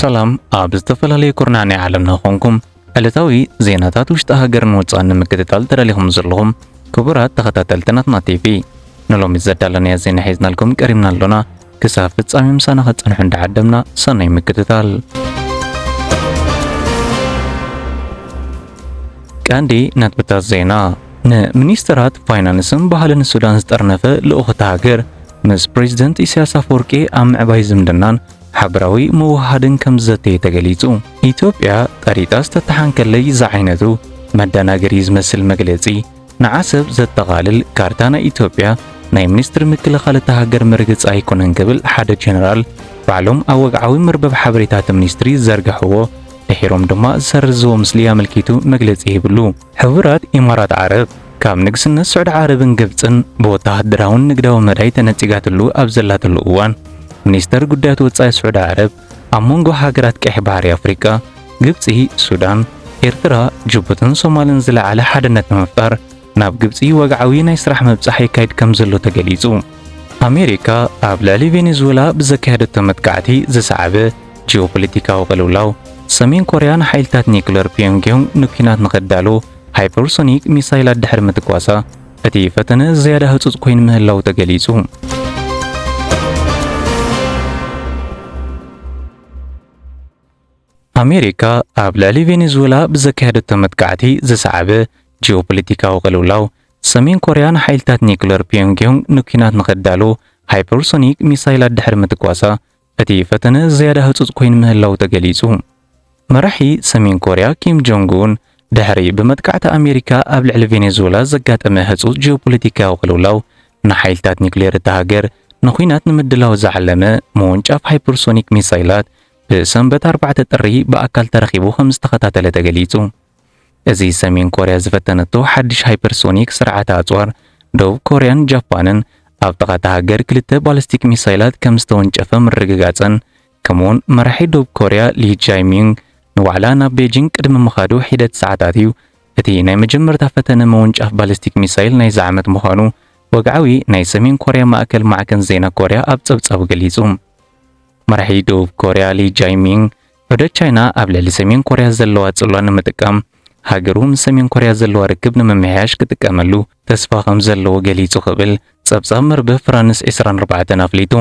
ሰላም ኣብ ዝተፈላለዩ ኩርናዕናይ ዓለምና ኮንኩም ዕለታዊ ዜናታት ውሽጢ ሃገርን ወፃእን ንምክትታል ተዳሊኹም ዘለኹም ክቡራት ተኸታተልቲ ናትና ቲቪ ንሎሚ ዘዳለናዮ ዜና ሒዝናልኩም ቀሪብና ኣሎና ክሳብ ፍጻሜ ምሳና ክጸንሑ እንዳዓደምና ሰናይ ምክትታል። ቀንዲ ነጥብታት ዜና ንሚኒስትራት ፋይናንስን ባህልን ሱዳን ዝጠርነፈ ልኡኽቲ ሃገር ምስ ፕሬዚደንት ኢሳያስ አፈወርቂ ኣብ ምዕባይ ዝምድናን ሓበራዊ መዋሃድን ከም ዘተየ ተገሊጹ። ኢትዮጵያ ጠሪጣ ዝተተሓንከለይ ዝዓይነቱ መደናገሪ ዝመስል መግለጺ ንዓሰብ ዘጠቓልል ካርታ ናይ ኢትዮጵያ ናይ ሚኒስትሪ ምክልኻል እታ ሃገር ምርግጽ ኣይኮነን ክብል ሓደ ጀነራል ባዕሎም ኣብ ወግዓዊ መርበብ ሓበሬታት ሚኒስትሪ ዘርግሕዎ ድሒሮም ድማ ዝሰርዝዎ ምስሊ ኣመልኪቱ መግለጺ ይብሉ። ሕቡራት ኢማራት ዓረብ ካብ ንግስነት ስዑድ ዓረብን ግብፅን ብወተሃደራውን ንግዳዊ መዳይ ተነጺጋትሉ ኣብ ዘላትሉ እዋን ሚኒስተር ጉዳያት ወጻኢ ስዑድ ዓረብ ኣብ መንጎ ሃገራት ቀይሕ ባሕሪ ኣፍሪቃ ግብፂ፣ ሱዳን፣ ኤርትራ፣ ጅቡትን ሶማልን ዝለዓለ ሓድነት ንምፍጣር ናብ ግብፂ ወግዓዊ ናይ ስራሕ መብጻሕ ይካየድ ከም ዘሎ ተገሊጹ። ኣሜሪካ ኣብ ልዕሊ ቬኔዙዌላ ብዘካየደቶ መጥቃዕቲ ዝሰዓበ ጂኦፖለቲካዊ ቅልውላው ሰሜን ኮርያ ንሓይልታት ኒውክለር ፒዮንግዮንግ ንኩናት ንኽዳሎ ሃይፐርሶኒክ ሚሳይላት ድሕሪ ምትኳሳ እቲ ፈተነ ዝያዳ ህጹጽ ኮይኑ ምህላው ተገሊጹ። ኣሜሪካ ኣብ ልዕሊ ቬኔዙዌላ ብዘካየደቶ መጥቃዕቲ ዝሰዓበ ጂኦፖለቲካዊ ቅልውላው ሰሜን ኮርያ ንሓይልታት ኒውክለር ፒዮንግዮንግ ንኩናት ንኽዳሎ ሃይፐርሶኒክ ሚሳይላት ድሕሪ ምትኳሳ እቲ ፈተነ ዝያዳ ህጹጽ ኮይኑ ምህላው ተገሊጹ። መራሒ ሰሜን ኮርያ ኪም ጆንግ ኡን ድሕሪ ብመጥቃዕቲ ኣሜሪካ ኣብ ልዕሊ ቬኔዙዌላ ዘጋጠመ ህጹጽ ጂኦፖለቲካዊ ቅልውላው ንሓይልታት ኒውክሌር እታ ሃገር ንኩናት ንምድላው ዝዓለመ መወንጫፍ ሃይፐርሶኒክ ሚሳይላት ብሰንበት 4 ጥሪ ብኣካል ተረኺቡ ከም ዝተኸታተለ ተገሊጹ። እዚ ሰሜን ኮርያ ዝፈተነቶ ሓድሽ ሃይፐርሶኒክ ስርዓት ኣጽዋር ደቡብ ኮርያን ጃፓንን ኣብ ጥቓ ሃገር ክልተ ባሊስቲክ ሚሳይላት ከም ዝተወንጨፈ ምርግጋጽን ከምኡውን መራሒ ደቡብ ኮርያ ሊ ጃይሚንግ ንዋዕላ ናብ ቤጂንግ ቅድሚ ምኻዱ ሒደት ሰዓታት እዩ እቲ ናይ መጀመርታ ፈተነ መወንጫፍ ባሊስቲክ ሚሳይል ናይ ዝዓመት ምዃኑ ወግዓዊ ናይ ሰሜን ኮርያ ማእከል ማዕከን ዜና ኮርያ ኣብ ጸብጻብ ገሊጹ። መራሒ ደቡብ ኮርያ ሊ ጃይሚንግ ወደ ቻይና ኣብ ልዕሊ ሰሜን ኮርያ ዘለዋ ጽልዋ ንምጥቃም ሃገሩ ምስ ሰሜን ኮርያ ዘለዋ ርክብ ንምምሕያሽ ክጥቀመሉ ተስፋ ከም ዘለዎ ገሊጹ ክብል ጸብጻብ መርበብ ፍራንስ 24 ኣፍሊጡ።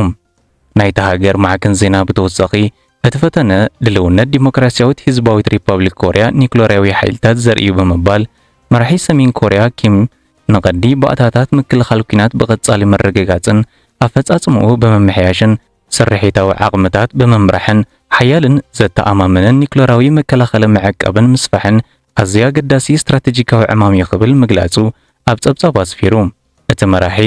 ናይታ ሃገር ማዕከን ዜና ብተወሳኺ እቲ ፈተነ ድልውነት ዲሞክራሲያዊት ህዝባዊት ሪፐብሊክ ኮርያ ኒውክሌራዊ ሓይልታት ዘርእዩ ብምባል መራሒ ሰሜን ኮርያ ኪም ንቐዲ ባእታታት ምክልኻል ኩናት ብቐጻሊ መረጋጋጽን ኣፈጻጽምኡ ብምምሕያሽን ስርሒታዊ ዓቕምታት ብምምራሕን ሓያልን ዘተኣማምንን ኒውክሌራዊ መከላኸሊ መዕቀብን ምስፋሕን ኣዝያ ኣገዳሲ ስትራቴጂካዊ ዕማም እዩ ክብል ምግላጹ ኣብ ጸብጻብ ኣስፊሩ። እቲ መራሒ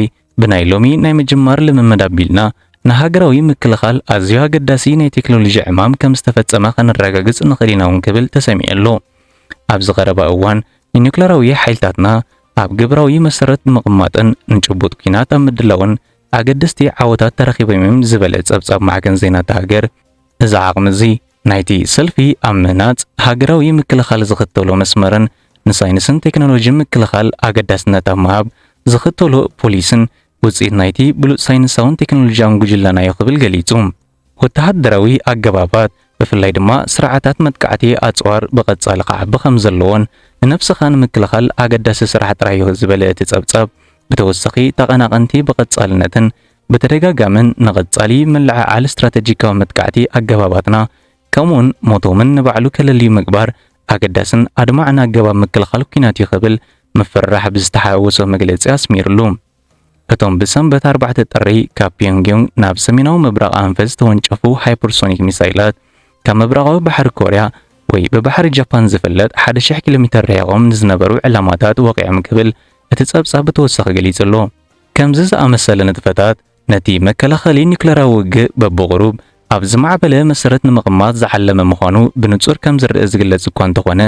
ብናይ ሎሚ ናይ ምጅማር ልምምድ ኣቢልና ንሃገራዊ ምክልኻል ኣዝዩ ኣገዳሲ ናይ ቴክኖሎጂ ዕማም ከም ዝተፈጸመ ከነረጋግጽ ንኽእል ኢና እውን ክብል ተሰሚዑ። ኣብ ዝቐረበ እዋን ንኒውክሌራዊ ሓይልታትና ኣብ ግብራዊ መሰረት ብምቕማጥን ንጭቡጥ ኩናት ኣብ ምድላውን ኣገደስቲ ዓወታት ተረኺቦም ዝበለ ጸብጻብ ማዕከን ዜና ሃገር እዚ ዓቕሚ እዚ ናይቲ ሰልፊ ኣብ ምህናጽ ሃገራዊ ምክልኻል ዝኽተሎ መስመርን ንሳይንስን ቴክኖሎጂን ምክልኻል ኣገዳስነት ኣብ ምሃብ ዝኽተሎ ፖሊስን ውፅኢት ናይቲ ብሉፅ ሳይንሳውን ቴክኖሎጂያውን ጉጅለና እዩ ክብል ገሊጹ። ወተሃደራዊ ኣገባባት ብፍላይ ድማ ስርዓታት መጥቃዕቲ ኣጽዋር ብቐጻሊ ክዓቢ ከም ዘለዎን ንነፍስኻ ንምክልኻል ኣገዳሲ ስራሕ ጥራይ እዩ ዝበለ እቲ ጸብጻብ ብተወሳኺ ተቐናቐንቲ ብቐጻልነትን ብተደጋጋምን ንቐጻሊ ምልዕዓል ስትራቴጂካዊ መጥቃዕቲ ኣገባባትና ከምኡውን ሞቶምን ንባዕሉ ከለልዩ ምግባር ኣገዳስን ኣድማዕን ኣገባብ ምክልኻል ኩናት እዩ ክብል ምፍራሕ ብዝተሓወሶ መግለጺ ኣስሚሩሉ። እቶም ብሰንበት 4 ጥሪ ካብ ፒዮንግዮንግ ናብ ሰሜናዊ ምብራቕ ኣንፈስ ተወንጨፉ ሃይፐርሶኒክ ሚሳይላት ካብ ምብራቓዊ ባሕሪ ኮርያ ወይ ብባሕሪ ጃፓን ዝፍለጥ 1000 ኪሎ ሜትር ርሒቖም ንዝነበሩ ዕላማታት ወቂዖም ክብል እቲ ጸብጻብ ብተወሳኺ ገሊጹሎ። ከምዚ ዝኣመሰለ ንጥፈታት ነቲ መከላኸሊ ኒውክሌራዊ ውግእ በብቕሩብ ኣብ ዝማዕበለ መሰረት ንምቕማጥ ዝዓለመ ምዃኑ ብንጹር ከም ዝርአ ዝግለጽ እኳ እንተኾነ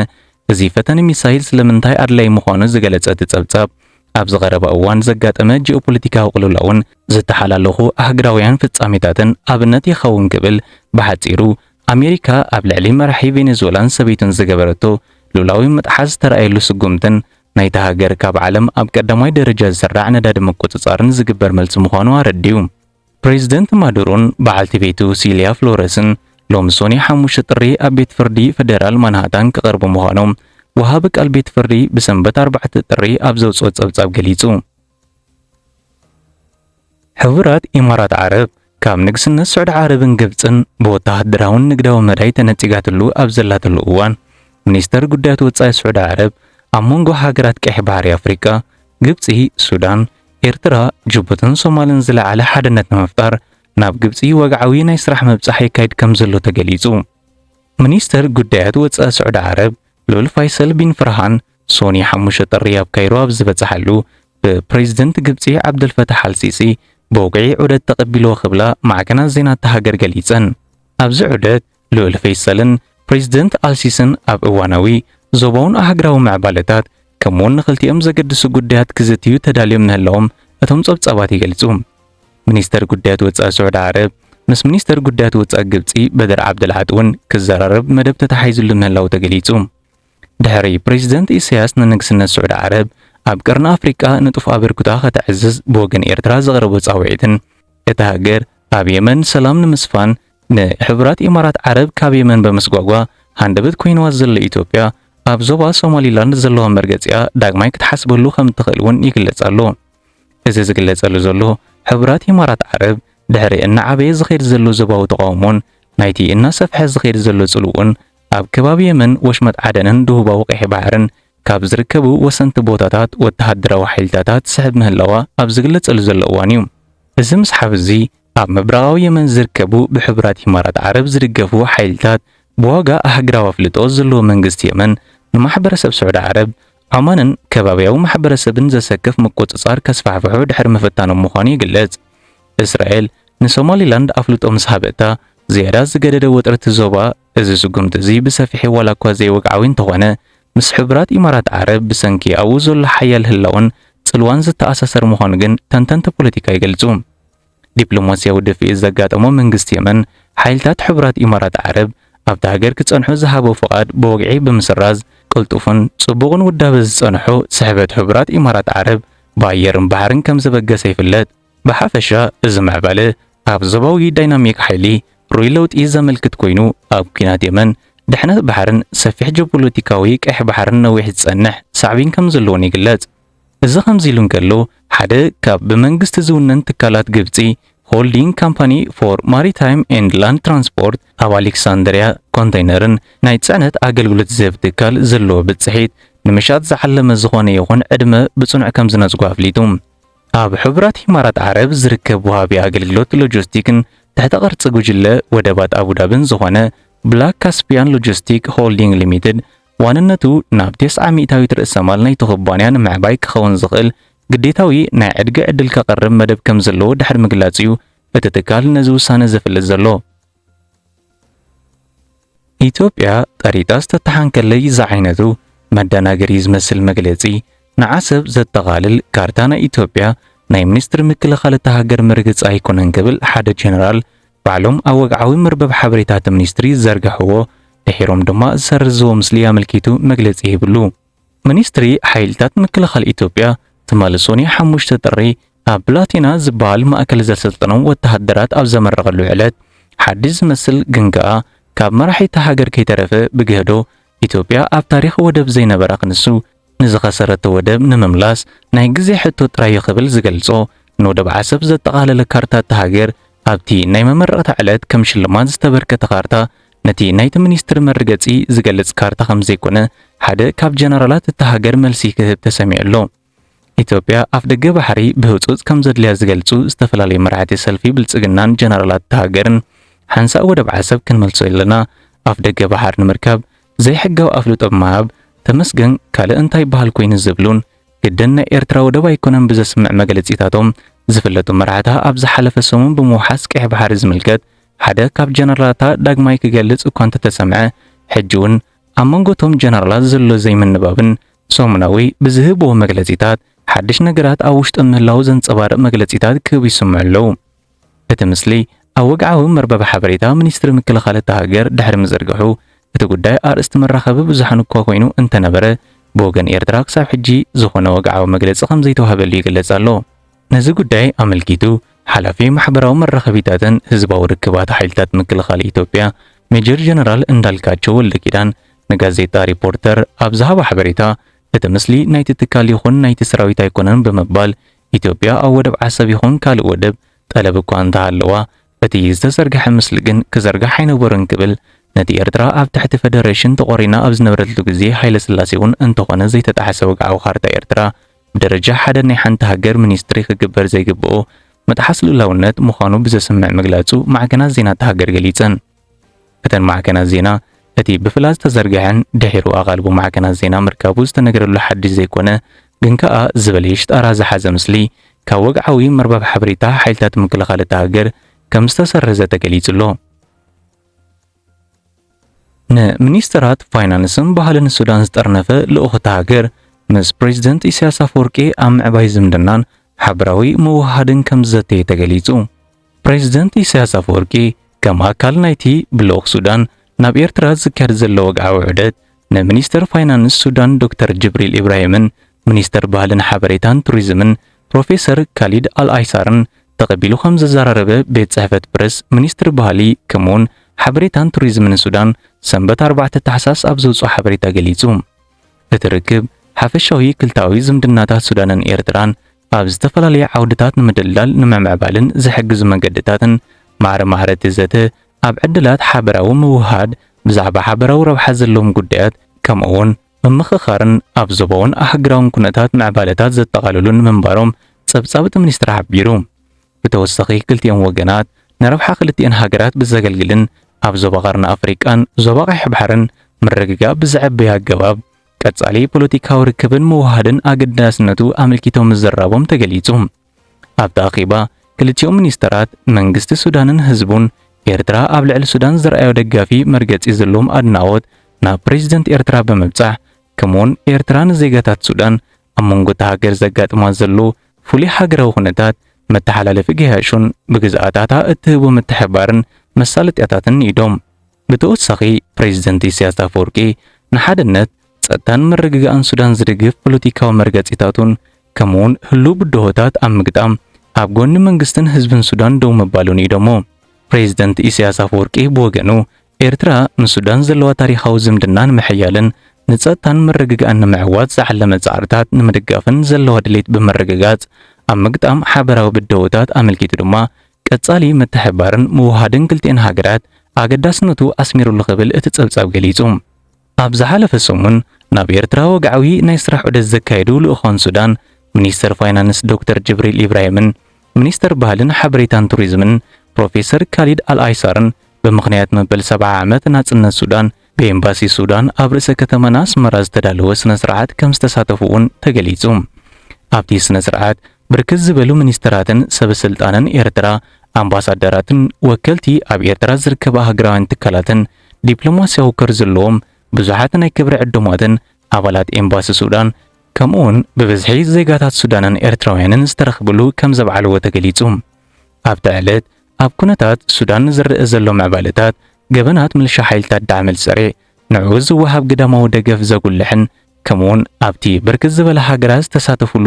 እዚ ፈተነ ሚሳይል ስለምንታይ ኣድላይ ምዃኑ ዝገለጸ እቲ ጸብጻብ ኣብ ዝቐረበ እዋን ዘጋጠመ ጂኦፖለቲካዊ ቅልውላውን ዝተሓላለኹ ኣህጉራውያን ፍጻሜታትን ኣብነት ይኸውን ክብል ብሓጺሩ ኣሜሪካ ኣብ ልዕሊ መራሒ ቬኔዙዌላን ሰበይቱን ዝገበረቶ ሉላዊ ምጥሓዝ ተረኣየሉ ስጉምትን ናይታ ሃገር ካብ ዓለም ኣብ ቀዳማይ ደረጃ ዝስራዕ ነዳዲ ምቁጽጻርን ዝግበር መልሲ ምዃኑ ኣረዲዩ። ፕሬዚደንት ማዱሮን በዓልቲ ቤቱ ሲሊያ ፍሎረስን ሎም ሶኒ 5 ጥሪ ኣብ ቤት ፍርዲ ፌደራል ማንሃታን ክቐርቡ ምዃኖም ወሃቢ ቃል ቤት ፍርዲ ብሰንበት 4 ጥሪ ኣብ ዘውፅኦ ጸብጻብ ገሊጹ። ሕቡራት ኢማራት ዓረብ ካብ ንግስነት ስዑድ ዓረብን ግብፅን ብወተሃደራውን ንግዳዊ መዳይ ተነጺጋትሉ ኣብ ዘላትሉ እዋን ሚኒስተር ጉዳያት ወጻኢ ስዑድ ዓረብ ኣብ መንጎ ሃገራት ቀይሕ ባሕሪ ኣፍሪቃ ግብፂ፣ ሱዳን፣ ኤርትራ፣ ጅቡትን ሶማልን ዝለዓለ ሓድነት ንምፍጣር ናብ ግብፂ ወግዓዊ ናይ ስራሕ መብጻሕ የካይድ ከም ዘሎ ተገሊጹ። ሚኒስተር ጉዳያት ወጻኢ ስዑድ ዓረብ ልዑል ፋይሰል ቢን ፍርሃን ሶኒ 5 ጥሪ ኣብ ካይሮ ኣብ ዝበጽሓሉ ብፕሬዝደንት ግብፂ ዓብደልፈታሕ አልሲሲ በውግዒ ዑደት ተቐቢሎ ክብላ ማዕከናት ዜና ተሃገር ገሊጸን። ኣብዚ ዑደት ልዑል ፋይሰልን ፕሬዝደንት አልሲስን ኣብ እዋናዊ ዞባውን ሃገራዊ ምዕባለታት ከምውን ንኽልቲኦም ዘገድሱ ጉዳያት ክዝትዩ ተዳልዮም ምህላዎም እቶም ጸብጻባት ይገልጹ። ሚኒስተር ጉዳያት ወጻኢ ስዑድ ዓረብ ምስ ሚኒስተር ጉዳያት ወጻኢ ግብፂ በድር ዓብደልዓጥ እውን ክዘራረብ መደብ ተተሓሒዙሉ ምህላው ተገሊጹ። ድሕሪ ፕሬዝደንት ኢሳያስ ንንግስነት ስዑድ ዓረብ ኣብ ቀርኒ ኣፍሪቃ ንጡፍ ኣበርክታ ከተዕዝዝ ብወገን ኤርትራ ዘቕረቦ ጻውዒትን እታ ሃገር ኣብ የመን ሰላም ንምስፋን ንሕቡራት ኢማራት ዓረብ ካብ የመን በመስጓጓ ሃንደበት ኮይንዋ ዘሎ ኢትዮጵያ ኣብ ዞባ ሶማሊላንድ ዘለዋ መርገፂያ ዳግማይ ክትሓስበሉ ከም ትኽእል እውን ይግለጽ ኣሎ። እዚ ዝግለጸሉ ዘሎ ሕቡራት ኢማራት ዓረብ ድሕሪ እናዓበየ ዝኸይድ ዘሎ ዞባዊ ተቃውሞን ናይቲ እናሰፍሐ ዝኸይድ ዘሎ ጽልኡን ኣብ ከባቢ የመን ወሽመጥ ዓደንን ደቡባዊ ቀይሕ ባሕርን ካብ ዝርከቡ ወሰንቲ ቦታታት ወተሃደራዊ ሓይልታት ስሕብ ምህላዋ ኣብ ዝግለጸሉ ዘሎ እዋን እዩ። እዚ ምስሓብ እዚ ኣብ ምብራቓዊ የመን ዝርከቡ ብሕቡራት ኢማራት ዓረብ ዝድገፉ ሓይልታት ብዋጋ ሃገራዊ ኣፍልጦ ዘለዎ መንግስቲ የመን ንማሕበረሰብ ስዑድ ዓረብ ዑማንን ከባቢያዊ ማሕበረሰብን ዘሰክፍ ምቁጽጻር ከስፋሕፍሑ ድሕሪ ምፍታኖም ምዃኑ ይግለጽ። እስራኤል ንሶማሊላንድ ኣፍልጦ ምስ ሃበታ ዝያዳ ዝገደደ ወጥረት ዞባ እዚ ስጉምቲ እዚ ብሰፊሕ ዋላ እኳ ዘይወግዓዊ እንተኾነ ምስ ሕቡራት ኢማራት ዓረብ ብሰንኪ ኣብኡ ዘሎ ሓያል ህላውን ጽልዋን ዝተኣሳሰር ምዃኑ ግን ተንተንቲ ፖለቲካ ይገልጹ። ዲፕሎማስያዊ ደፊእ ዘጋጠሞ መንግስቲ የመን ሓይልታት ሕቡራት ኢማራት ዓረብ ኣብቲ ሃገር ክጸንሑ ዝሃበው ፍቓድ ብወግዒ ብምስራዝ ቅልጡፍን ጽቡቕን ውዳበ ዝጸንሑ ስሕበት ሕቡራት ኢማራት ዓረብ ብኣየርን ባሕርን ከም ዝበገሰ ይፍለጥ። ብሓፈሻ እዚ ምዕባለ ኣብ ዞባዊ ዳይናሚክ ሓይሊ ሩይ ለውጢ ዘመልክት ኮይኑ ኣብ ኩናት የመን ድሕነት ባሕርን ሰፊሕ ጂኦፖለቲካዊ ቀይሕ ባሕርን ነዊሕ ዝጸንሕ ሳዕቢን ከም ዘለዎን ይግለጽ። እዚ ከምዚ ኢሉ እንከሎ ሓደ ካብ ብመንግስቲ ዝውነን ትካላት ግብፂ ሆልዲንግ ካምፓኒ ፎር ማሪታይም ኤንድ ላንድ ትራንስፖርት ኣብ ኣሌክሳንድሪያ ኮንቴይነርን ናይ ጽዕነት ኣገልግሎት ዝህብ ትካል ዘለዎ ብጽሒት ንምሻጥ ዝዓለመ ዝኾነ ይኹን ዕድመ ብጽኑዕ ከም ዝነጽጉ ኣፍሊጡ። ኣብ ሕቡራት ኢማራት ዓረብ ዝርከብ ወሃቢ ኣገልግሎት ሎጂስቲክን ትሕተ ቅርጺ ጉጅለ ወደባት ኣቡዳብን ዝኾነ ብላክ ካስፒያን ሎጂስቲክ ሆልዲንግ ሊሚትድ ዋንነቱ ናብ 900 ርእሰ ማል ናይቲ ኩባንያ ንምዕባይ ክኸውን ዝኽእል ግዴታዊ ናይ ዕድገ ዕድል ከቕርብ መደብ ከም ዘለዎ ድሕሪ ምግላጽ እዩ እቲ ትካል ነዚ ውሳነ ዘፍልጥ ዘሎ። ኢትዮጵያ ጠሪጣ ዝተተሓንከለይ ዝዓይነቱ መደናገሪ ዝመስል መግለጺ ንዓሰብ ዘጠቓልል ካርታ ናይ ኢትዮጵያ ናይ ሚኒስትሪ ምክልኻል እታ ሃገር ምርግጽ ኣይኮነን ክብል ሓደ ጀነራል ባዕሎም ኣብ ወግዓዊ መርበብ ሓበሬታት ሚኒስትሪ ዘርግሕዎ ድሒሮም ድማ ዝሰርዝዎ ምስሊ ኣመልኪቱ መግለጺ ይብሉ። ሚኒስትሪ ሓይልታት ምክልኻል ኢትዮጵያ ትማሊ ሶኒ 5 ጥሪ ኣብ ፕላቲና ዝበሃል ማእከል ዘሰልጥኖም ወተሃደራት ኣብ ዘመረቐሉ ዕለት ሓድሽ ዝመስል ግንጋኣ ካብ መራሒት ሃገር ከይተረፈ ብግህዶ ኢትዮጵያ ኣብ ታሪኽ ወደብ ዘይነበራ ክንሱ ንዝኸሰረተ ወደብ ንምምላስ ናይ ግዜ ሕቶ ጥራይ ክብል ዝገልጾ ንወደብ ዓሰብ ዘጠቓለለ ካርታ እታ ሃገር ኣብቲ ናይ መመረቕታ ዕለት ከም ሽልማት ዝተበርከተ ካርታ ነቲ ናይቲ ሚኒስትሪ መርገጺ ዝገልጽ ካርታ ከም ዘይኮነ ሓደ ካብ ጀነራላት እታ ሃገር መልሲ ክህብ ተሰሚዑ። ኢትዮጵያ ኣፍ ደገ ባሕሪ ብህፁጽ ከም ዘድልያ ዝገልጹ ዝተፈላለዩ መራሕቲ ሰልፊ ብልጽግናን ጀነራላት እታ ሃገርን ሓንሳእ ወደብ ዓሰብ ክንመልሶ ኣለና ኣፍ ደገ ባሕር ንምርካብ ዘይሕጋዊ ኣፍልጦ ብምሃብ ተመስገን ካልእ እንታይ ባህል ኮይኑ ዝብሉን ግድን ናይ ኤርትራ ወደብ ኣይኮነን ብዘስምዕ መግለጺታቶም ዝፍለጡ መራሕታ ኣብ ዝሓለፈ ሰሙን ብምውሓስ ቀይሕ ባሕሪ ዝምልከት ሓደ ካብ ጀነራላታ ዳግማይ ክገልጽ እኳ እንተተሰምዐ ሕጂ እውን ኣብ መንጎቶም ጀነራላት ዘሎ ዘይምንባብን ሰሙናዊ ብዝህብዎ መግለጺታት ሓድሽ ነገራት ኣብ ውሽጢ ምህላው ዘንጸባርቕ መግለጺታት ክህቡ ይስምዑ ኣለዉ። እቲ ምስሊ ኣብ ወግዓዊ መርበብ ሓበሬታ ሚኒስትሪ ምክልኻል እታ ሃገር ድሕሪ ምዝርግሑ እቲ ጉዳይ ኣርእስቲ መራኸቢ ብዙሓን እኳ ኮይኑ እንተነበረ ብወገን ኤርትራ ክሳብ ሕጂ ዝኾነ ወግዓዊ መግለጺ ከም ዘይተዋህበሉ ይግለጽ ኣሎ። ነዚ ጉዳይ ኣመልኪቱ ሓላፊ ማሕበራዊ መራኸቢታትን ህዝባዊ ርክባት ሓይልታት ምክልኻል ኢትዮጵያ ሜጀር ጀነራል እንዳልካቸው ወልደኪዳን ንጋዜጣ ሪፖርተር ኣብዛሃባ ሓበሬታ እቲ ምስሊ ናይቲ ትካል ይኹን ናይቲ ሰራዊት ኣይኮነን በመባል ኢትዮጵያ ኣብ ወደብ ዓሰብ ይኹን ካልእ ወደብ ጠለብ እኳ እንተሃለዋ እቲ ዝተዘርግሐ ምስሊ ግን ክዘርግሕ ኣይነበረን ክብል ነቲ ኤርትራ ኣብ ትሕቲ ፌደሬሽን ተቆሪና ኣብ ዝነበረትሉ ግዜ ሃይለ ስላሴ እውን እንተኾነ ዘይተጣሓሰ ወግዓዊ ካርታ ኤርትራ ብደረጃ ሓደ ናይ ሓንቲ ሃገር ሚኒስትሪ ክግበር ዘይግብኦ መጥሓስ ልኡላውነት ምዃኑ ብዘስምዕ ምግላጹ ማዕከናት ዜና ተሃገር ገሊጸን። እተን ማዕከናት ዜና እቲ ብፍላስ ተዘርግሐን ድሒሩ ኣቓልቡ ማዕከናት ዜና ምርካቡ ዝተነገረሉ ሓድሽ ዘይኮነ ግን ከኣ ዝበለየ ሽጣራ ዝሓዘ ምስሊ ካብ ወግዓዊ መርበብ ሓበሬታ ሓይልታት ምክልኻል እታ ሃገር ከም ዝተሰረዘ ተገሊጹሎ። ንሚኒስትራት ፋይናንስን ባህልን ሱዳን ዝጠርነፈ ልኡኽቲ ሃገር ምስ ፕሬዚደንት ኢሳያስ አፈወርቂ ኣብ ምዕባይ ዝምድናን ሓበራዊ ምውሃድን ከም ዘተየ ተገሊጹ። ፕሬዚደንት ኢሳያስ አፈወርቂ ከም ኣካል ናይቲ ብልኡኽ ሱዳን ናብ ኤርትራ ዝካየድ ዘሎ ወግዓዊ ዑደት ንሚኒስትር ፋይናንስ ሱዳን ዶክተር ጅብሪል ኢብራሂምን ሚኒስትር ባህልን ሓበሬታን ቱሪዝምን ፕሮፌሰር ካሊድ አልአይሳርን ተቐቢሉ ከም ዘዘራረበ ቤት ጽሕፈት ፕረስ ሚኒስትር ባህሊ ከምኡውን ሓበሬታን ቱሪዝምን ሱዳን ሰንበት 4 ታሕሳስ ኣብ ዘውፅኦ ሓበሬታ ገሊጹ። እቲ ርክብ ሓፈሻዊ ክልታዊ ዝምድናታት ሱዳንን ኤርትራን ኣብ ዝተፈላለየ ዓውድታት ንምድላል ንምዕባልን ዝሕግዙ መንገድታትን ማዕረ ዘተ ኣብ ዕድላት ሓበራዊ ምውሃድ ብዛዕባ ሓበራዊ ረብሓ ዘለዎም ጉዳያት ከምኡውን ምምኽኻርን ኣብ ዞባውን ኣህግራውን ኩነታት ምዕባለታት ዘጠቓልሉን ምንባሮም ጸብጻብቲ ሚኒስትር ሓቢሩ። ብተወሳኺ ክልቲኦም ወገናት ንረብሓ ክልቲአን ሃገራት ብዘገልግልን ኣብ ዞባ ቀርኒ ኣፍሪቃን ዞባ ቀይሕ ባሕርን ምርግጋእ ብዝዕበየ ኣገባብ ቀጻሊ ፖለቲካዊ ርክብን ምውሃድን ኣገዳስነቱ ኣመልኪቶም ምዝራቦም ተገሊጹ። ኣብቲ ኣኺባ ክልቲኦም ሚኒስትራት መንግስቲ ሱዳንን ህዝቡን ኤርትራ ኣብ ልዕሊ ሱዳን ዝረኣዮ ደጋፊ መርገጺ ዘለዎም ኣድናቖት ናብ ፕሬዚደንት ኤርትራ ብምብጻሕ ከምኡውን ኤርትራ ንዜጋታት ሱዳን ኣብ መንጎ እታ ሃገር ዘጋጥማ ዘሎ ፍሉይ ሃገራዊ ኩነታት መተሓላለፊ ገያሹን ብግዝኣታታ እትህቦ ምትሕብባርን መሳለጥያታትን ኢዶም። ብተወሳኺ ፕሬዚደንት ኢሳያስ አፈወርቂ ንሓድነት ጸጥታን ምርግጋእን ሱዳን ዝድግፍ ፖለቲካዊ መርገጺታቱን ከምኡውን ህሉው ብድሆታት ኣብ ምግጣም ኣብ ጎኒ መንግስትን ህዝብን ሱዳን ደው ምባሉን ኢዶሞ። ፕሬዚደንት ኢሳያስ አፈወርቂ ብወገኑ ኤርትራ ንሱዳን ዘለዋ ታሪኻዊ ዝምድናን ምሕያልን ንጸጥታን ምርግጋእን ንምዕዋት ዝዓለመ ጻዕርታት ንምድጋፍን ዘለዋ ድሌት ብምርግጋጽ ኣብ ምግጣም ሓበራዊ ብድሆታት ኣመልኪቱ ድማ ቀጻሊ ምትሕብባርን ምውሃድን ክልቲአን ሃገራት ኣገዳስነቱ ኣስሚሩሉ ክብል እቲ ጸብጻብ ገሊጹ። ኣብ ዝሓለፈ ሰሙን ናብ ኤርትራ ወግዓዊ ናይ ስራሕ ዑደት ዘካየዱ ልኡኻን ሱዳን ሚኒስትር ፋይናንስ ዶክተር ጅብሪል ኢብራሂምን ሚኒስትር ባህልን ሓበሬታን ቱሪዝምን ፕሮፌሰር ካሊድ አልአይሳርን ብምኽንያት መበል 70 ዓመት ናጽነት ሱዳን ብኤምባሲ ሱዳን ኣብ ርእሰ ከተማና ኣስመራ ዝተዳለወ ስነ ስርዓት ከም ዝተሳተፉ እውን ተገሊጹ። ኣብቲ ስነ ስርዓት ብርክት ዝበሉ ሚኒስትራትን ሰበስልጣንን ኤርትራ ኣምባሳደራትን ወከልቲ ኣብ ኤርትራ ዝርከባ ሃገራውያን ትካላትን ዲፕሎማስያዊ ክር ዘለዎም ብዙሓት ናይ ክብሪ ዕዱማትን ኣባላት ኤምባሲ ሱዳን ከምኡውን ብብዝሒ ዜጋታት ሱዳንን ኤርትራውያንን ዝተረኽብሉ ከም ዘበዓልዎ ተገሊጹ። ኣብቲ ዕለት ኣብ ኩነታት ሱዳን ዝርአ ዘሎ ምዕባለታት ገበናት ምልሻ ሓይልታት ዳዕመል ሰሪዕ ንዕኡ ዝወሃብ ግዳማዊ ደገፍ ዘጉልሕን ከምኡውን ኣብቲ ብርክት ዝበለ ሃገራት ዝተሳተፍሉ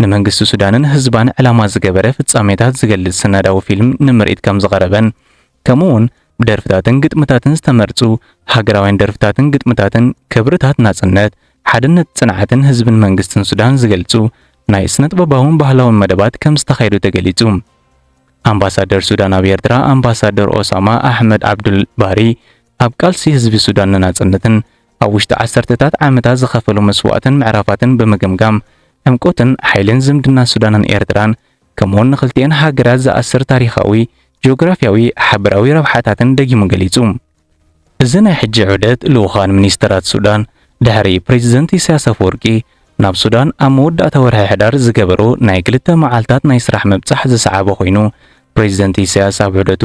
ንመንግስቲ ሱዳንን ህዝባን ዕላማ ዝገበረ ፍጻሜታት ዝገልጽ ሰነዳዊ ፊልም ንምርኢት ከም ዝቐረበን ከምኡውን ብደርፍታትን ግጥምታትን ዝተመርጹ ሃገራውያን ደርፍታትን ግጥምታትን ክብርታት ናጽነት ሓድነት ጽንዓትን ህዝብን መንግስትን ሱዳን ዝገልጹ ናይ ስነ-ጥበባውን ባህላውን መደባት ከም ዝተኻየዱ ተገሊጹ። ኣምባሳደር ሱዳን ኣብ ኤርትራ ኣምባሳደር ኦሳማ ኣሕመድ ዓብዱል ባሪ ኣብ ቃልሲ ህዝቢ ሱዳን ናጽነትን ኣብ ውሽጢ ዓሰርተታት ዓመታት ዝኸፈሉ መስዋዕትን ምዕራፋትን ብምግምጋም ዕምቆትን ሓይልን ዝምድና ሱዳንን ኤርትራን ከምኡውን ንኽልቲአን ሃገራት ዝኣስር ታሪኻዊ ጂኦግራፊያዊ ሓበራዊ ረብሓታትን ደጊሙ ገሊጹ። እዚ ናይ ሕጂ ዑደት ልኡኻን ሚኒስትራት ሱዳን ድሕሪ ፕሬዚደንት ኢሳያስ አፈወርቂ ናብ ሱዳን ኣብ መወዳእታ ወርሒ ሕዳር ዝገበሮ ናይ 2 መዓልታት ናይ ስራሕ ምብጻሕ ዝሰዓበ ኮይኑ ፕሬዚደንት ኢሳያስ ኣብ ዑደቱ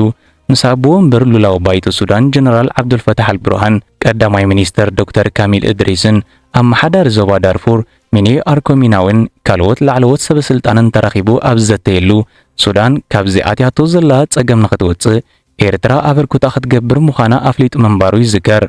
ምስ ኣቦ ወንበር ሉላዊ ባይቶ ሱዳን ጀነራል ዓብዱልፈታሕ አልቡርሃን ቀዳማይ ሚኒስተር ዶክተር ካሚል እድሪስን ኣብ ማሓዳር ዞባ ዳርፉር ሚኒ አርኮሚናውን ካልኦት ላዕለዎት ሰበስልጣንን ተራኺቡ ኣብ ዘተየሉ ሱዳን ካብዚ ኣትያቶ ዘላ ጸገም ንኽትወጽእ ኤርትራ ኣበርክታ ክትገብር ምዃና ኣፍሊጡ ምንባሩ ይዝከር።